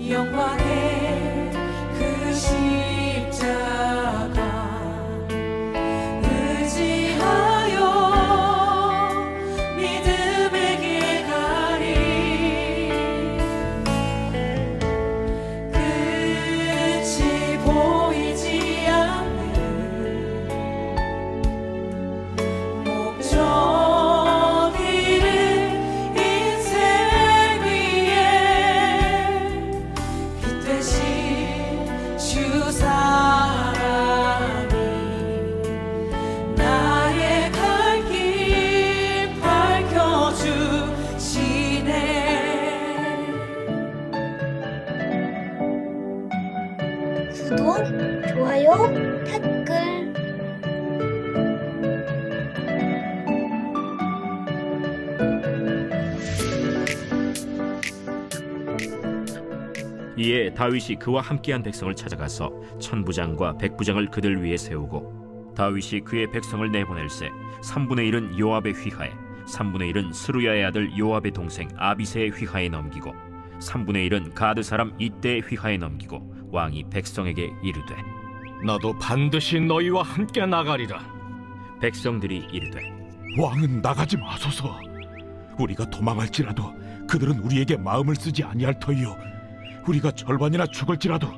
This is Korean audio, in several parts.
영광의 그 십자가 의지하여 믿음의 길 가리 끝이 보이지 않는 목적 잃은 인생 위에 빛되신 주 사랑이 나의 갈 길 밝혀주시네. 구독, 좋아요, 댓글. 이에 다윗이 그와 함께한 백성을 찾아가서 천부장과 백부장을 그들 위에 세우고 다윗이 그의 백성을 내보낼세 3분의 1은 요압의 휘하에 3분의 1은 스루야의 아들 요압의 동생 아비새의 휘하에 넘기고 3분의 1은 가드 사람 이때의 휘하에 넘기고 왕이 백성에게 이르되 나도 반드시 너희와 함께 나가리라. 백성들이 이르되 왕은 나가지 마소서. 우리가 도망할지라도 그들은 우리에게 마음을 쓰지 아니할 터이요 우리가 절반이나 죽을지라도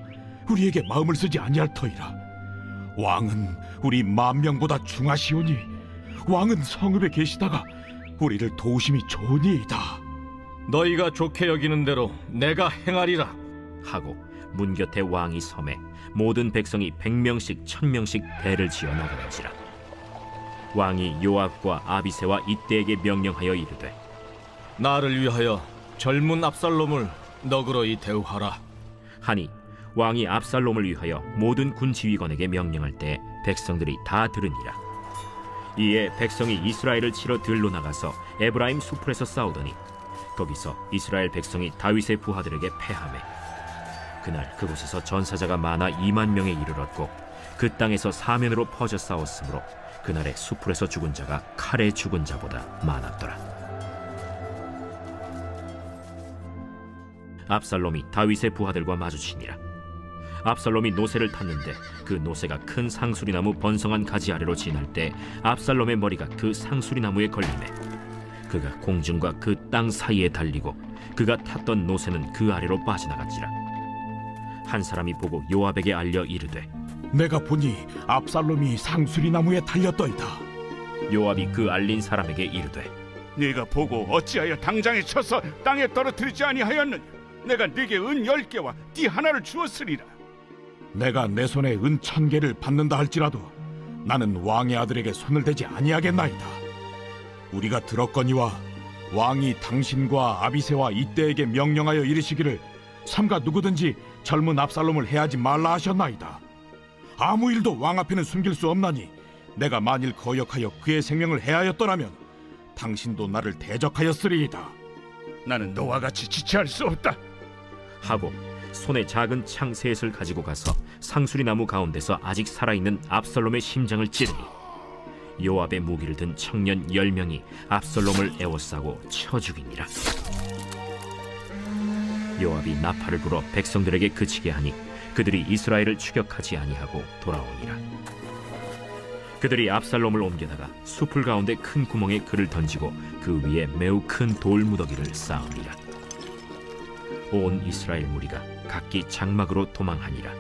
우리에게 마음을 쓰지 아니할 터이라. 왕은 우리 10,000명보다 중하시오니 왕은 성읍에 계시다가 우리를 도우심이 좋으니이다. 너희가 좋게 여기는 대로 내가 행하리라. 하고 문 곁에 왕이 섬에 모든 백성이 100명씩 1000명씩 대를 지어 나가는지라. 왕이 요압과 아비새와 이때에게 명령하여 이르되 나를 위하여 젊은 압살롬을 너그러이 대우하라. 하니 왕이 압살롬을 위하여 모든 군 지휘관에게 명령할 때 백성들이 다 들으니라. 이에 백성이 이스라엘을 치러 들로 나가서 에브라임 수풀에서 싸우더니 거기서 이스라엘 백성이 다윗의 부하들에게 패하매 그날 그곳에서 전사자가 많아 20,000명에 이르렀고 그 땅에서 사면으로 퍼져 싸웠으므로 그날의 수풀에서 죽은 자가 칼에 죽은 자보다 많았더라. 압살롬이 다윗의 부하들과 마주치니라. 압살롬이 노새를 탔는데 그 노새가 큰 상수리나무 번성한 가지 아래로 지날 때 압살롬의 머리가 그 상수리나무에 걸리매 그가 공중과 그 땅 사이에 달리고 그가 탔던 노새는 그 아래로 빠져나갔지라. 한 사람이 보고 요압에게 알려 이르되 내가 보니 압살롬이 상수리 나무에 달렸더이다. 요압이 그 알린 사람에게 이르되 네가 보고 어찌하여 당장에 쳐서 땅에 떨어뜨리지 아니하였느냐? 내가 네게 은 10개와 띠 하나를 주었으리라. 내가 내 손에 은 1,000개를 받는다 할지라도 나는 왕의 아들에게 손을 대지 아니하겠나이다. 우리가 들었거니와 왕이 당신과 아비새와 이때에게 명령하여 이르시기를 삼가 누구든지 젊은 압살롬을 해하지 말라 하셨나이다. 아무 일도 왕 앞에는 숨길 수 없나니 내가 만일 거역하여 그의 생명을 해하였더라면 당신도 나를 대적하였으리이다. 나는 너와 같이 지체할 수 없다. 하고 손에 작은 창 셋을 가지고 가서 상수리나무 가운데서 아직 살아있는 압살롬의 심장을 찌르니 요압의 무기를 든 청년 10명이 압살롬을 에워싸고 쳐 죽이니라. 요압이 나팔을 불어 백성들에게 그치게 하니 그들이 이스라엘을 추격하지 아니하고 돌아오니라. 그들이 압살롬을 옮겨다가 수풀 가운데 큰 구멍에 그를 던지고 그 위에 매우 큰 돌무더기를 쌓으니라. 온 이스라엘 무리가 각기 장막으로 도망하니라.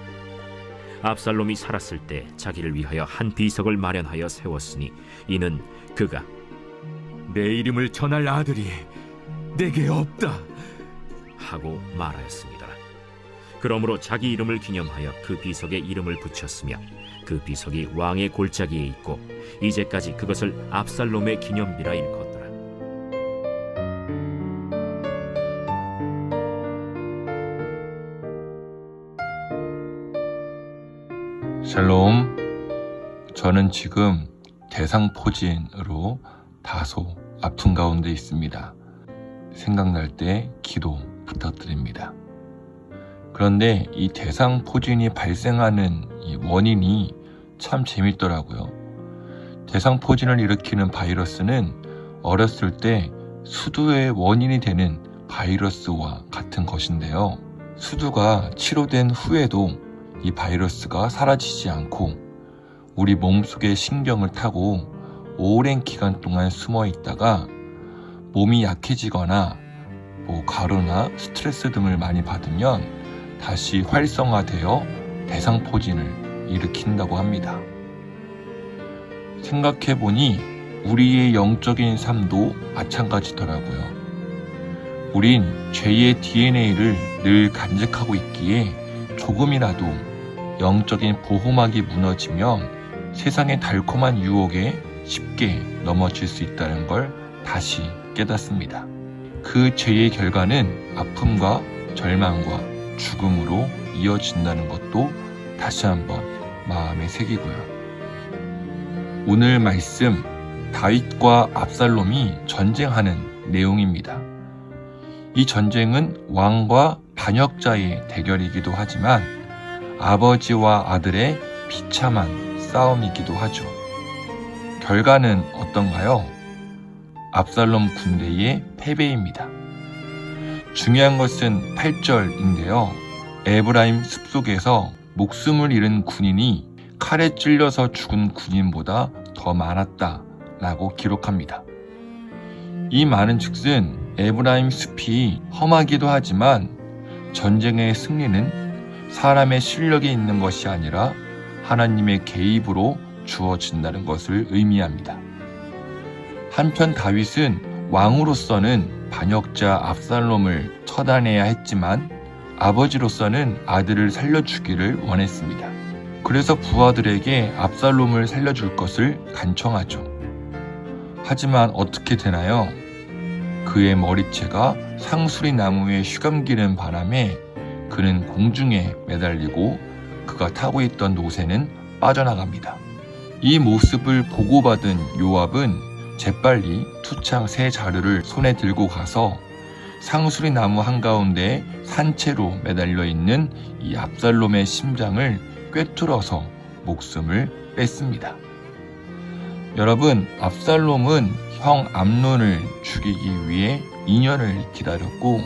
압살롬이 살았을 때 자기를 위하여 한 비석을 마련하여 세웠으니 이는 그가 내 이름을 전할 아들이 내게 없다 하고 말하였습니다. 그러므로 자기 이름을 기념하여 그 비석에 이름을 붙였으며 그 비석이 왕의 골짜기에 있고 이제까지 그것을 압살롬의 기념비라 일컫더라. 샬롬. 저는 지금 대상포진으로 다소 아픈 가운데 있습니다. 생각날 때 기도 부탁드립니다. 그런데 이 대상포진이 발생하는 이 원인이 참 재밌더라고요. 대상포진을 일으키는 바이러스는 어렸을 때 수두의 원인이 되는 바이러스와 같은 것인데요. 수두가 치료된 후에도 이 바이러스가 사라지지 않고 우리 몸속의 신경을 타고 오랜 기간 동안 숨어 있다가 몸이 약해지거나 과로나 스트레스 등을 많이 받으면 다시 활성화되어 대상포진을 일으킨다고 합니다. 생각해보니 우리의 영적인 삶도 마찬가지더라고요. 우린 죄의 DNA를 늘 간직하고 있기에 조금이라도 영적인 보호막이 무너지면 세상의 달콤한 유혹에 쉽게 넘어질 수 있다는 걸 다시 깨닫습니다. 그 죄의 결과는 아픔과 절망과 죽음으로 이어진다는 것도 다시 한번 마음에 새기고요. 오늘 말씀, 다윗과 압살롬이 전쟁하는 내용입니다. 이 전쟁은 왕과 반역자의 대결이기도 하지만 아버지와 아들의 비참한 싸움이기도 하죠. 결과는 어떤가요? 압살롬 군대의 패배입니다. 중요한 것은 8절인데요. 에브라임 숲속에서 목숨을 잃은 군인이 칼에 찔려서 죽은 군인보다 더 많았다라고 기록합니다. 이 많은 즉슨 에브라임 숲이 험하기도 하지만 전쟁의 승리는 사람의 실력이 있는 것이 아니라 하나님의 개입으로 주어진다는 것을 의미합니다. 한편 다윗은 왕으로서는 반역자 압살롬을 처단해야 했지만 아버지로서는 아들을 살려주기를 원했습니다. 그래서 부하들에게 압살롬을 살려줄 것을 간청하죠. 하지만 어떻게 되나요? 그의 머리채가 상수리 나무에 휘감기는 바람에 그는 공중에 매달리고 그가 타고 있던 노새는 빠져나갑니다. 이 모습을 보고받은 요압은 재빨리 투창 세 자루를 손에 들고 가서 상수리 나무 한가운데 산채로 매달려 있는 이 압살롬의 심장을 꿰뚫어서 목숨을 뺐습니다. 여러분, 압살롬은 형 암논을 죽이기 위해 2년을 기다렸고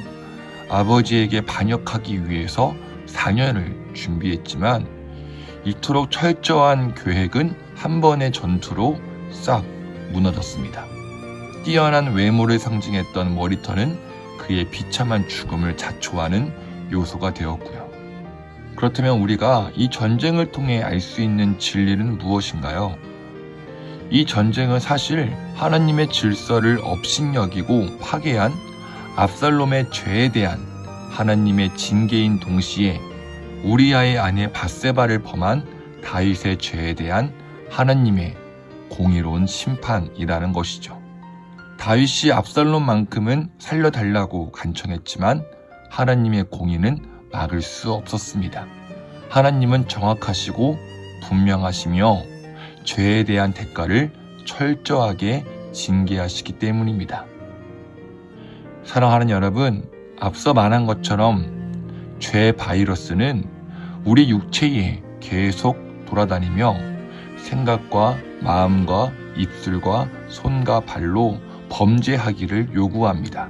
아버지에게 반역하기 위해서 4년을 준비했지만 이토록 철저한 계획은 한 번의 전투로 싹 무너졌습니다. 뛰어난 외모를 상징했던 머리털은 그의 비참한 죽음을 자초하는 요소가 되었고요. 그렇다면 우리가 이 전쟁을 통해 알 수 있는 진리는 무엇인가요? 이 전쟁은 사실 하나님의 질서를 업신여기고 파괴한 압살롬의 죄에 대한 하나님의 징계인 동시에 우리아의 아내 밧세바를 범한 다윗의 죄에 대한 하나님의 공의로운 심판이라는 것이죠. 다윗이 압살롬만큼은 살려달라고 간청했지만 하나님의 공의는 막을 수 없었습니다. 하나님은 정확하시고 분명하시며 죄에 대한 대가를 철저하게 징계하시기 때문입니다. 사랑하는 여러분, 앞서 말한 것처럼 죄 바이러스는 우리 육체에 계속 돌아다니며 생각과 마음과 입술과 손과 발로 범죄하기를 요구합니다.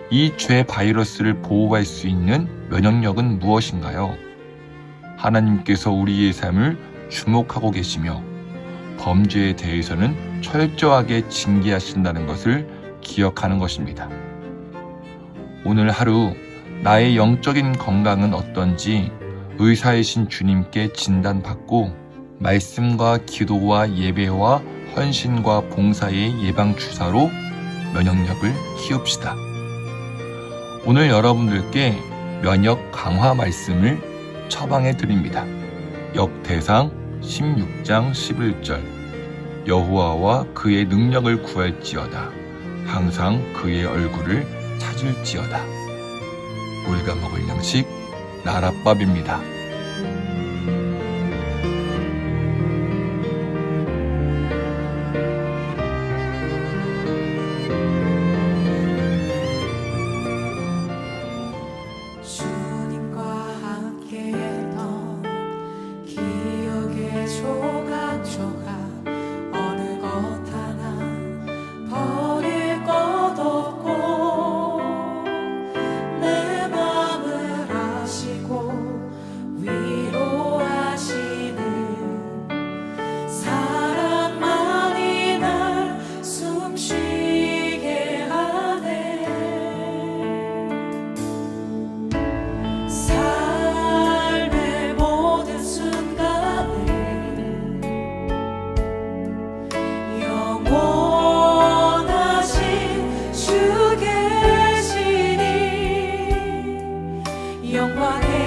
이 죄 바이러스를 보호할 수 있는 면역력은 무엇인가요? 하나님께서 우리의 삶을 주목하고 계시며 범죄에 대해서는 철저하게 징계하신다는 것을 기억하는 것입니다. 오늘 하루 나의 영적인 건강은 어떤지 의사이신 주님께 진단받고 말씀과 기도와 예배와 헌신과 봉사의 예방주사로 면역력을 키웁시다. 오늘 여러분들께 면역 강화 말씀을 처방해 드립니다. 역대상 16장 11절 여호와와 그의 능력을 구할지어다. 항상 그의 얼굴을 찾을지어다. 우리가 먹을 양식 나랏밥입니다. 주님과 함께했던 기억의 조각조각 어느 것 하나 버릴 것 없고 내 맘을 영광의